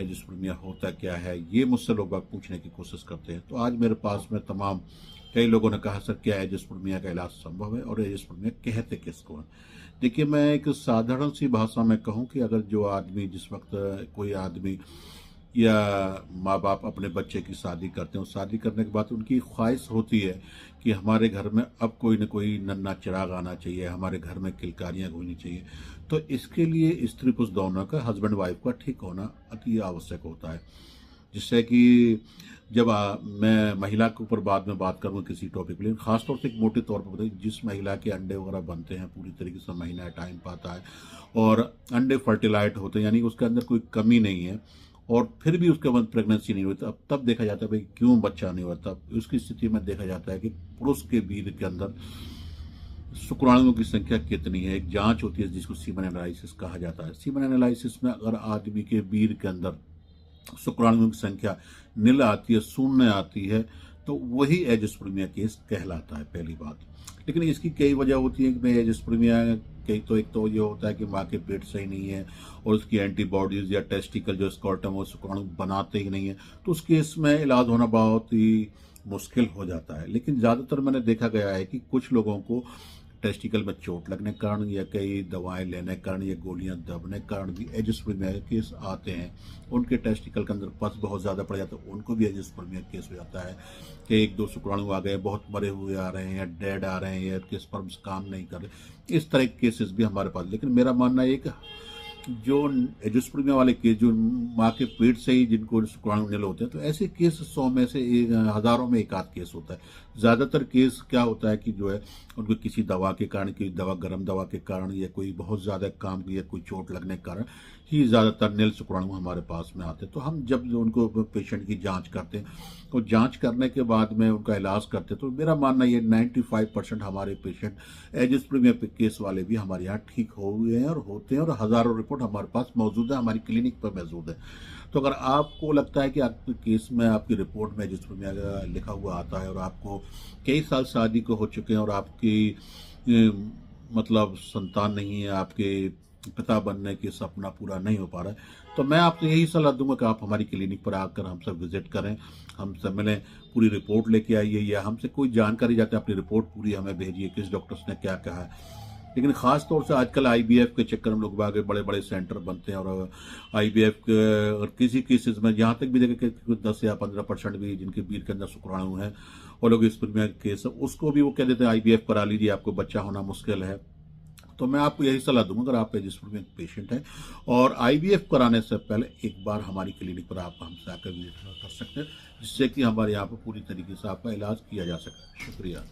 एजिस्पर्मिया होता क्या है, ये मुझसे लोग बाग पूछने की कोशिश करते हैं। तो आज मेरे पास में तमाम कई लोगों ने कहा, सर क्या एजिस्पर्मिया का इलाज संभव है और एजिस्पर्मिया कहते किसको है। देखिए, मैं एक साधारण सी भाषा में कहूँ कि अगर जो आदमी जिस वक्त कोई आदमी या माँ बाप अपने बच्चे की शादी करते हैं, शादी करने के बाद उनकी ख्वाहिश होती है कि हमारे घर में अब कोई न कोई नन्हा चिराग आना चाहिए, हमारे घर में किलकारियाँ होनी चाहिए। तो इसके लिए स्त्री पुरुष दोनों का, हस्बैंड वाइफ का ठीक होना अति आवश्यक होता है। जिससे कि जब मैं महिला के ऊपर बाद में बात करूँगा किसी टॉपिक पर, लेकिन खासतौर से एक मोटे तौर पर बताइए, जिस महिला के अंडे वगैरह बनते हैं पूरी तरीके से महीना टाइम पाता है और अंडे फर्टिलाइट होते हैं, यानी उसके अंदर कोई कमी नहीं है, और फिर भी उसके बाद प्रेगनेंसी नहीं होती, अब तब देखा जाता है भाई क्यों बच्चा नहीं होता। उसकी स्थिति में देखा जाता है कि पुरुष के वीर्य के अंदर शुक्राणुओं की संख्या कितनी है। एक जांच होती है जिसको सीमन एनालिसिस कहा जाता है। सीमन एनालिसिस में अगर आदमी के वीर्य के अंदर शुक्राणुओं की संख्या नील आती है, शून्य आती है, तो वही एजिस्पर्मिया केस कहलाता है, पहली बात। लेकिन इसकी कई वजह होती है कि भाई एजिस्पर्मिया एक तो ये होता है कि माँ के पेट सही नहीं है और उसकी एंटीबॉडीज या टेस्टिकल जो स्कॉर्टम वो शुक्राणु बनाते ही नहीं है, तो उस केस में इलाज होना बहुत ही मुश्किल हो जाता है। लेकिन ज़्यादातर मैंने देखा गया है कि कुछ लोगों को टेस्टिकल में चोट लगने के कारण या कई दवाएं लेने के कारण या गोलियां दबने के कारण भी एजिस्पर्मिया केस आते हैं। उनके टेस्टिकल के अंदर पस बहुत ज़्यादा पड़ जाता है, उनको भी एजिस्पर्मिया केस हो जाता है कि एक दो शुक्राणु आ गए, बहुत मरे हुए आ रहे हैं या डेड आ रहे हैं या उनके स्पर्म्स काम नहीं कर रहे। इस तरह के केसेस भी हमारे पास। लेकिन मेरा मानना है कि जो एजिस्पर्मिया वाले केस जो माँ के पेट से ही जिनको शुक्राणु निल होते हैं, तो ऐसे केस 100 में से हजारों में एक आध केस होता है। ज़्यादातर केस क्या होता है कि जो है उनको किसी दवा के कारण, कोई दवा गर्म दवा के कारण या कोई बहुत ज़्यादा काम या कोई चोट लगने के कारण ही ज़्यादातर नील शुक्राणु हमारे पास में आते हैं। तो हम जब उनको पेशेंट की जांच करते हैं, तो जांच करने के बाद में उनका इलाज करते हैं, तो मेरा मानना ये 95% हमारे पेशेंट एजिस्पर्मिया केस वाले भी हमारे यहाँ ठीक हो हुए हैं और होते हैं, और हज़ारों रिपोर्ट हमारे पास मौजूद है, हमारी क्लिनिक पर मौजूद है। तो अगर आपको लगता है कि आपके केस में आपकी रिपोर्ट में एजिस्पर्मिया लिखा हुआ आता है और आपको कई साल शादी को हो चुके हैं और आपकी मतलब संतान नहीं है, आपके पिता बनने के सपना पूरा नहीं हो पा रहा है, तो मैं आपको यही सलाह दूंगा कि आप हमारी क्लिनिक पर आकर हमसे विजिट करें, हमसे मिलें, पूरी रिपोर्ट लेके आइए, या हमसे कोई जानकारी चाहते हैं अपनी रिपोर्ट पूरी हमें भेजिए, किस डॉक्टर्स ने क्या कहा है। लेकिन खास तौर से आजकल आईबीएफ के चक्कर में लोग आगे बड़े बड़े सेंटर बनते हैं, और आईबीएफ के और किसी केसेस में यहाँ तक भी देखें कि 10 या 15% भी जिनके वीर्य के अंदर शुक्राणु है और लोग एजिस्पर्मिया केस है, उसको भी वो कह देते हैं आईबीएफ करा लीजिए, आपको बच्चा होना मुश्किल है। तो मैं आपको यही सलाह दूंगा, अगर आप एजिस्पर्मिया पेशेंट हैं और आईवीएफ कराने से पहले एक बार हमारी क्लिनिक पर आप हमसे आकर विजिट कर सकते हैं, जिससे कि हमारे यहाँ पर पूरी तरीके से आपका इलाज किया जा सके। शुक्रिया।